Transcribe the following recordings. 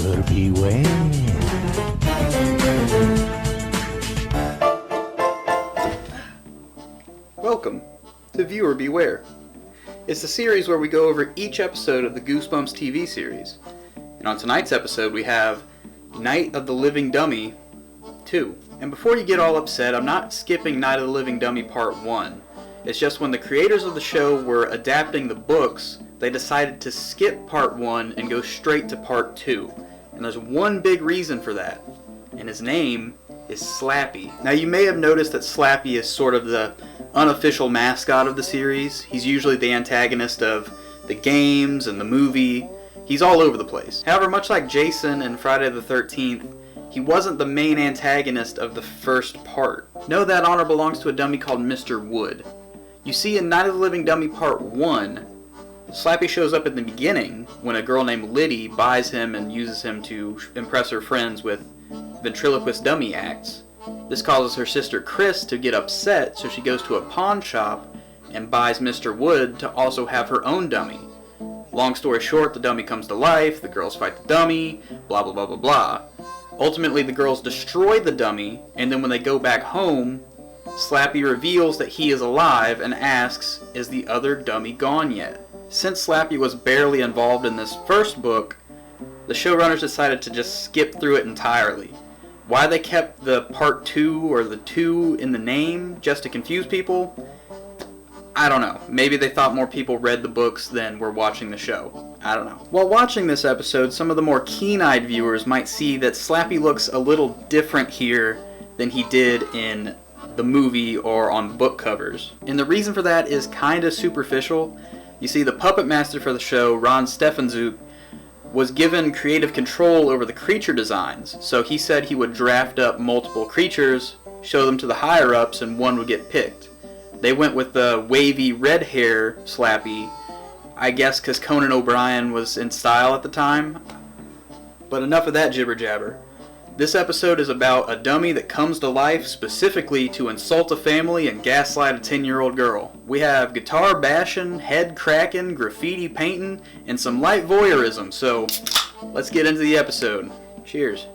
Viewer beware. Welcome to Viewer Beware. It's the series where we go over each episode of the Goosebumps TV series. And on tonight's episode we have Night of the Living Dummy 2. And before you get all upset, I'm not skipping Night of the Living Dummy Part 1. It's just when the creators of the show were adapting the books, they decided to skip Part 1 and go straight to Part 2. And there's one big reason for that, and his name is Slappy. Now you may have noticed that Slappy is sort of the unofficial mascot of the series. He's usually the antagonist of the games and the movie. He's all over the place. However, much like Jason in Friday the 13th, he wasn't the main antagonist of the first part. No, that honor belongs to a dummy called Mr. Wood. You see, in Night of the Living Dummy Part 1, Slappy shows up in the beginning when a girl named Liddy buys him and uses him to impress her friends with ventriloquist dummy acts. This causes her sister Chris to get upset, so she goes to a pawn shop and buys Mr. Wood to also have her own dummy. Long story short, the dummy comes to life, the girls fight the dummy, blah blah blah blah blah. Ultimately, the girls destroy the dummy, and then when they go back home, Slappy reveals that he is alive and asks, "Is the other dummy gone yet?" Since Slappy was barely involved in this first book, the showrunners decided to just skip through it entirely. Why they kept the Part 2 or the 2 in the name, just to confuse people, I don't know. Maybe they thought more people read the books than were watching the show. I don't know. While watching this episode, some of the more keen-eyed viewers might see that Slappy looks a little different here than he did in the movie or on book covers. And the reason for that is kinda superficial. You see, the puppet master for the show, Ron Stefanzuk, was given creative control over the creature designs, so he said he would draft up multiple creatures, show them to the higher-ups, and one would get picked. They went with the wavy red hair Slappy, I guess because Conan O'Brien was in style at the time. But enough of that jibber-jabber. This episode is about a dummy that comes to life specifically to insult a family and gaslight a 10-year-old girl. We have guitar bashing, head cracking, graffiti painting, and some light voyeurism, so let's get into the episode. Cheers.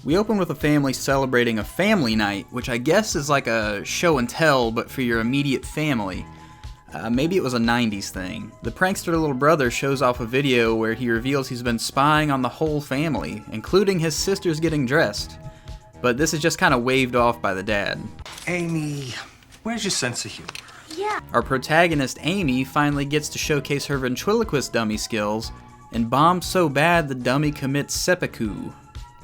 We open with a family celebrating a family night, which I guess is like a show and tell, but for your immediate family. Maybe it was a 90s thing. The prankster little brother shows off a video where he reveals he's been spying on the whole family, including his sisters getting dressed. But this is just kind of waved off by the dad. Amy, where's your sense of humor? Yeah. Our protagonist, Amy, finally gets to showcase her ventriloquist dummy skills, and bombs so bad the dummy commits seppuku.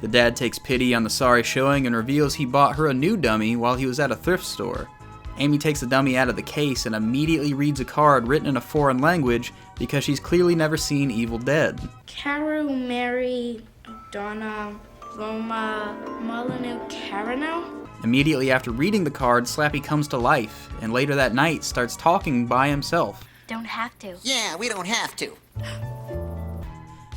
The dad takes pity on the sorry showing and reveals he bought her a new dummy while he was at a thrift store. Amy takes the dummy out of the case and immediately reads a card written in a foreign language because she's clearly never seen Evil Dead. Caru, Mary, Donna, Roma, Molyneux, Carano? Immediately after reading the card, Slappy comes to life, and later that night starts talking by himself. Don't have to. Yeah, we don't have to.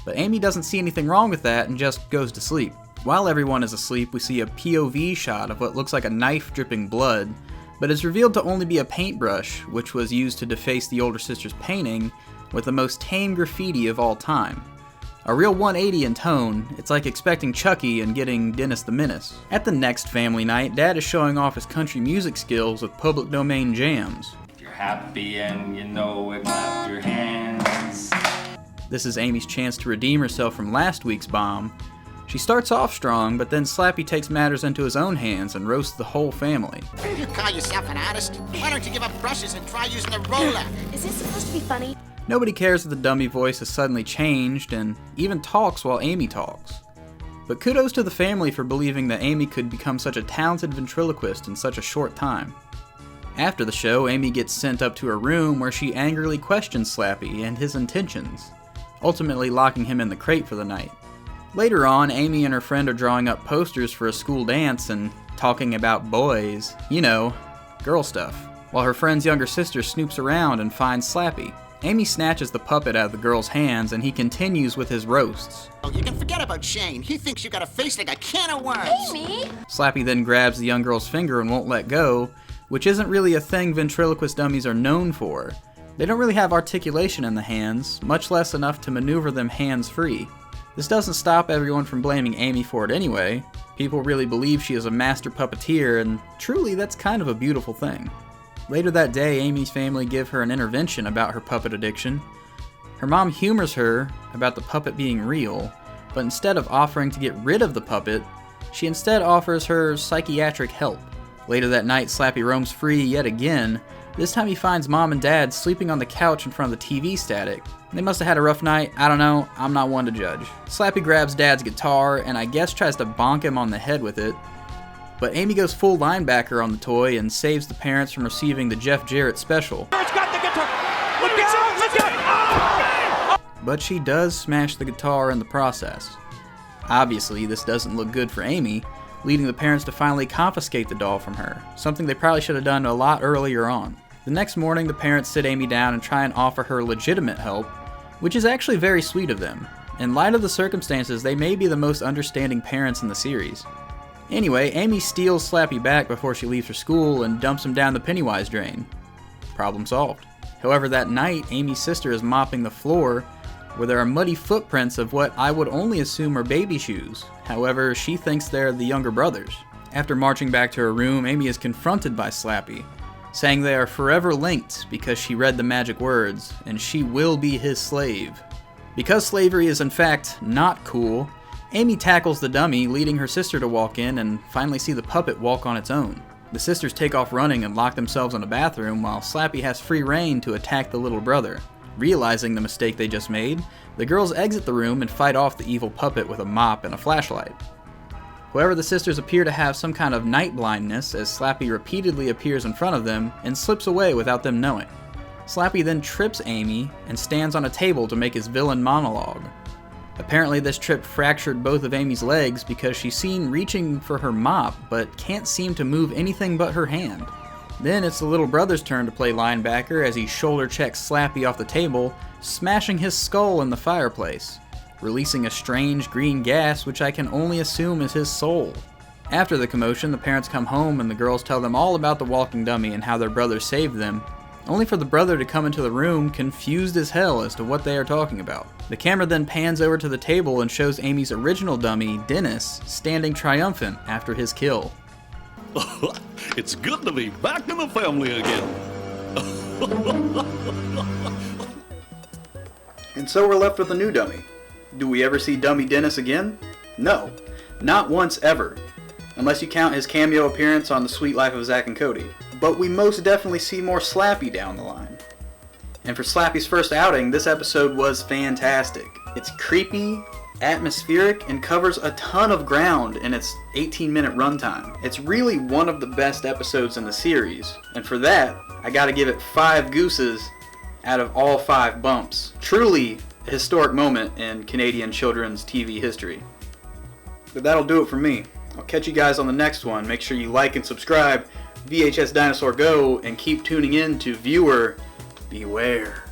But Amy doesn't see anything wrong with that and just goes to sleep. While everyone is asleep, we see a POV shot of what looks like a knife dripping blood, but is revealed to only be a paintbrush, which was used to deface the older sister's painting with the most tame graffiti of all time. A real 180 in tone. It's like expecting Chucky and getting Dennis the Menace. At the next family night, Dad is showing off his country music skills with public domain jams. If you're happy and you know it, clap your hands. This is Amy's chance to redeem herself from last week's bomb. She starts off strong, but then Slappy takes matters into his own hands and roasts the whole family. You call yourself an artist? Why don't you give up brushes and try using a roller? Is this supposed to be funny? Nobody cares that the dummy voice has suddenly changed and even talks while Amy talks. But kudos to the family for believing that Amy could become such a talented ventriloquist in such a short time. After the show, Amy gets sent up to her room where she angrily questions Slappy and his intentions, ultimately locking him in the crate for the night. Later on, Amy and her friend are drawing up posters for a school dance and talking about boys, you know, girl stuff, while her friend's younger sister snoops around and finds Slappy. Amy snatches the puppet out of the girl's hands and he continues with his roasts. Oh, you can forget about Shane. He thinks you got a face like a can of worms. Amy! Slappy then grabs the young girl's finger and won't let go, which isn't really a thing ventriloquist dummies are known for. They don't really have articulation in the hands, much less enough to maneuver them hands-free. This doesn't stop everyone from blaming Amy for it anyway. People really believe she is a master puppeteer, and truly that's kind of a beautiful thing. Later that day, Amy's family give her an intervention about her puppet addiction. Her mom humors her about the puppet being real, but instead of offering to get rid of the puppet, she instead offers her psychiatric help. Later that night, Slappy roams free yet again. This time he finds Mom and Dad sleeping on the couch in front of the TV static. They must have had a rough night, I don't know, I'm not one to judge. Slappy grabs Dad's guitar and I guess tries to bonk him on the head with it. But Amy goes full linebacker on the toy and saves the parents from receiving the Jeff Jarrett special. But she does smash the guitar in the process. Obviously, this doesn't look good for Amy, leading the parents to finally confiscate the doll from her, something they probably should have done a lot earlier on. The next morning, the parents sit Amy down and try and offer her legitimate help, which is actually very sweet of them. In light of the circumstances, they may be the most understanding parents in the series. Anyway, Amy steals Slappy back before she leaves for school and dumps him down the Pennywise drain. Problem solved. However, that night, Amy's sister is mopping the floor where there are muddy footprints of what I would only assume are baby shoes. However, she thinks they're the younger brothers. After marching back to her room, Amy is confronted by Slappy, saying they are forever linked because she read the magic words, and she will be his slave. Because slavery is in fact not cool, Amy tackles the dummy, leading her sister to walk in and finally see the puppet walk on its own. The sisters take off running and lock themselves in a bathroom while Slappy has free reign to attack the little brother. Realizing the mistake they just made, the girls exit the room and fight off the evil puppet with a mop and a flashlight. However, the sisters appear to have some kind of night blindness as Slappy repeatedly appears in front of them and slips away without them knowing. Slappy then trips Amy and stands on a table to make his villain monologue. Apparently this trip fractured both of Amy's legs because she's seen reaching for her mop but can't seem to move anything but her hand. Then it's the little brother's turn to play linebacker as he shoulder checks Slappy off the table, smashing his skull in the fireplace, releasing a strange green gas which I can only assume is his soul. After the commotion, the parents come home and the girls tell them all about the walking dummy and how their brother saved them, only for the brother to come into the room confused as hell as to what they are talking about. The camera then pans over to the table and shows Amy's original dummy, Dennis, standing triumphant after his kill. It's good to be back in the family again. And so we're left with a new dummy. Do we ever see Dummy Dennis again? No, not once ever, unless you count his cameo appearance on The Sweet Life of Zack and Cody. But we most definitely see more Slappy down the line. And for Slappy's first outing, this episode was fantastic. It's creepy, atmospheric, and covers a ton of ground in its 18-minute runtime. It's really one of the best episodes in the series, and for that, I gotta give it 5 gooses out of all 5 bumps. Truly a historic moment in Canadian children's TV history. But that'll do it for me. I'll catch you guys on the next one. Make sure you like and subscribe VHS Dinosaur Go, and keep tuning in to Viewer Beware.